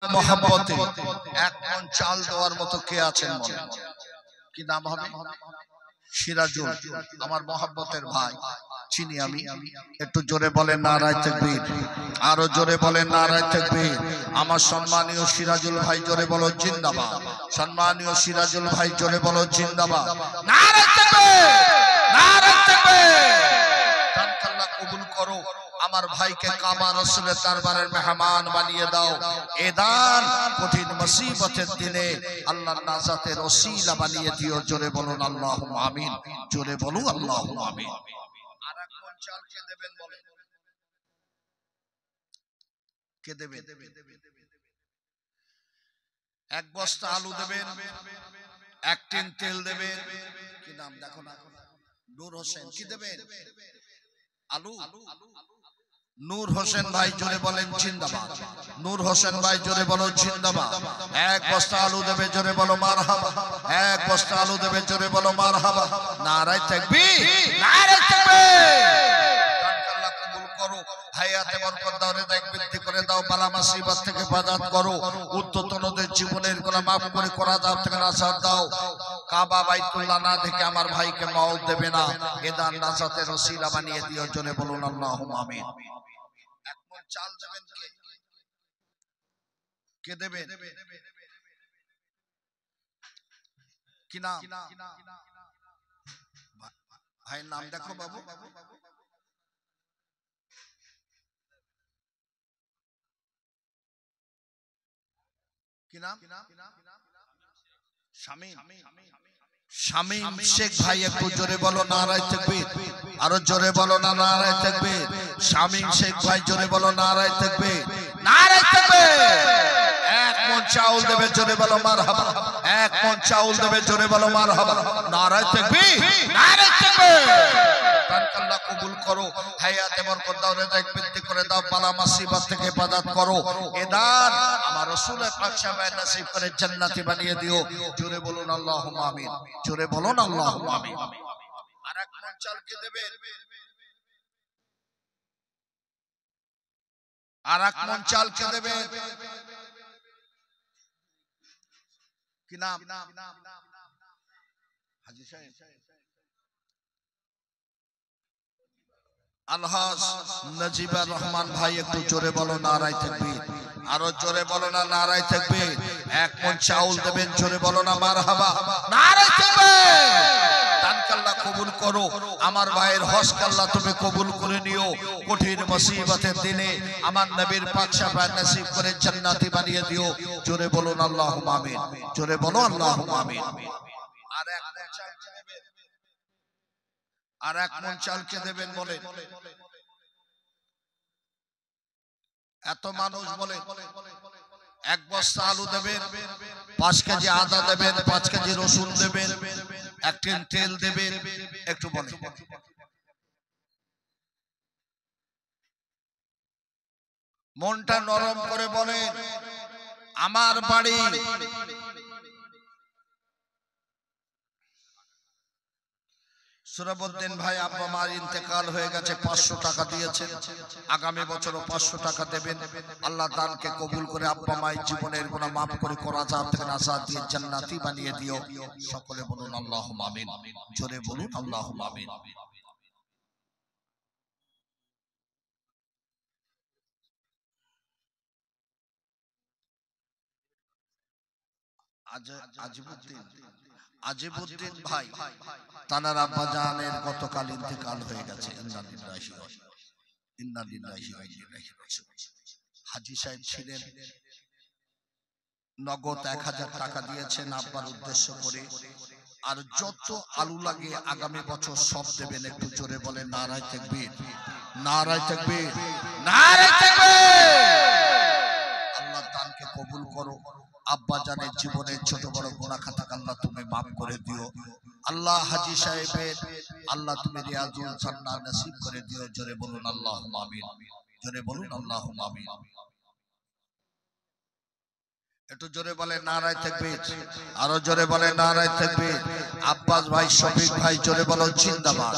मोहब्बते एक मन चाल देवार मतो के आछेन बलेन कि नाम हबे সিরাজুল আমার मोहब्बतेर भाई চিনি আমি একটু জোরে বলেন নারায়ে তাকবীর আরো জোরে বলেন নারায়ে তাকবীর আমার সম্মানীয় সিরাজুল ভাই জোরে বলো জিন্দাবাদ সম্মানীয় সিরাজুল ভাই জোরে বলো জিন্দাবাদ নারায়ে তাকবীর নারায়ে তাকবীর আল্লাহ কবুল করো আমার ভাইকে কাবা রাসূলের দরবারের মেহমান বানিয়ে দাও এ দান কঠিন মুসিবতের দিনে আল্লাহর নাজাতের ওসিলা বানিয়ে দিও জোরে বলুন আল্লাহুম্মা আমিন জোরে বলুন আল্লাহুম্মা আমিন আর এক মন চাল কে দেবেন বলেন কে দেবেন এক বস্তা আলু দেবেন এক টিন তেল দেবেন কি নাম দেখো না নূর হোসেন কি দেবেন আলু नूर হোসেন ভাই জোরে বলেন জিন্দাবাদ নূর হোসেন ভাই জোরে বলো জিন্দাবাদ এক বস্তা আলু দেবে জোরে বলো মারহাবা এক বস্তা আলু দেবে জোরে বলো মারহাবা নারায়ে তাকবীর নারায়ে তাকবীর আল্লাহ কবুল করো হায়াতে বরকত দাও রিজিক বৃদ্ধি করে দাও বালা মুসিবত থেকে হেফাজত করো উত্ততনদের জীবনের গুনাহ maaf করে করা দাও থেকে নাজাত দাও কাবা বাইতুল্লাহ না দেখে আমার ভাইকে মওত দেবে না এদান নাজাতের ওসিলা বানিয়ে দিও জোরে বলুন আল্লাহুম্মা আমিন চাল দেবেন কে দেবেন কি নাম ভাইয়ের নাম দেখো বাবু কি নাম শামীম শামীম শেখ ভাই একটু জোরে বলো নারায়ে তাকবীর আরো জোরে বলো না নারায়ে তাকবীর শামীম শেখ ভাই জোরে বলো নারায়ে তাকবীর নারায়ে তাকবীর এক মন চাউল দেবে জোরে বলো মারহাবা এক মন চাউল দেবে জোরে বলো মারহাবা নারায়ে তাকবীর নারায়ে তাকবীর আল্লাহ কবুল করো হায়াতে বরকত দাও রিজিক বৃদ্ধি করে দাও বালা মুসিবত থেকে হেফাজত করো এ দান আমার রাসূল পাক সাহেব নসিব করে জান্নাতি বানিয়ে দিও জোরে বলুন আল্লাহুম্মা আমিন জোরে বলুন আল্লাহুম্মা আমিন আর এক মন চাল কে দেবেন আর এক মন চাল কে দেবেন কি নাম হাজী সাহেব আলহাজ নজিবুর রহমান ভাই একটু জোরে বলো নারায়ে তাকবীর আরো জোরে বলো না নারায়ে তাকবীর এক মন চাউল দেবেন জোরে বলো না মারহাবা নারায়ে তাকবীর দানকে আল্লাহ কবুল করো আমার ভাইয়ের হজকে আল্লাহ তুমি কবুল করে নিও কঠিন মুসিবতের দিনে আমার নবীর পাক শাফাত নসিব করে জান্নাতি বানিয়ে দিও জোরে বলুন আল্লাহুম্মা আমিন জোরে বলো আল্লাহুম্মা আমিন আর এক মন চাল দেবেন আর এক মন চাল কে দেবেন বলে এত মানুষ বলে এক বস্তা আলু দেবেন 5 কেজি আদা দেবেন 5 কেজি রসুন দেবেন এক টিন তেল দেবেন একটু বলেন মনটা নরম করে বলেন আমার বাড়ি সুরাবউদ্দিন ভাই আব্বা মার ইন্তেকাল হয়ে গেছে 500 টাকা দিয়েছেন আগামী বছরও 500 টাকা দেবেন আল্লাহ দানকে কবুল করে আব্বা মায়ের জীবনের গুনাহ maaf করে করাজাত থেকে নাজাত দিয়ে জান্নাতি বানিয়ে দিও সকলে বলুন আল্লাহুম্মা আমিন জোরে বলুন আল্লাহুম্মা আমিন আজিবউদ্দিন ভাই তানার আব্বা জানের গতকাল ইন্তেকাল হয়ে গেছে ইন্না লিল্লাহি ওয়া ইন্না ইলাইহি রাজিউন হাজী সাহেব ছিলেন নগদ 1000 টাকা দিয়েছেন আব্বার উদ্দেশ্য করে আর যত আলু লাগে আগামী বছর সব দেবেন একটু জোরে বলেন নারায়ে তাকবীর নারায়ে তাকবীর নারায়ে তাকবীর আল্লাহ দানকে কবুল করো আব্বা জানের জীবনের ছোট বড় গুনাহ খাতা আল্লাহ তুমি maaf করে দিও আল্লাহ হাজী সাহেবের আল্লাহ তুমি রিয়াজুল জান্নাত নসিব করে দিও জোরে বলুন আল্লাহুম্মা আমিন জোরে বলুন আল্লাহুম্মা আমিন একটু জোরে বলেন নারায়ে তাকবীর আরো জোরে বলেন নারায়ে তাকবীর আব্বাস ভাই শফিক ভাই জোরে বলো জিন্দাবাদ।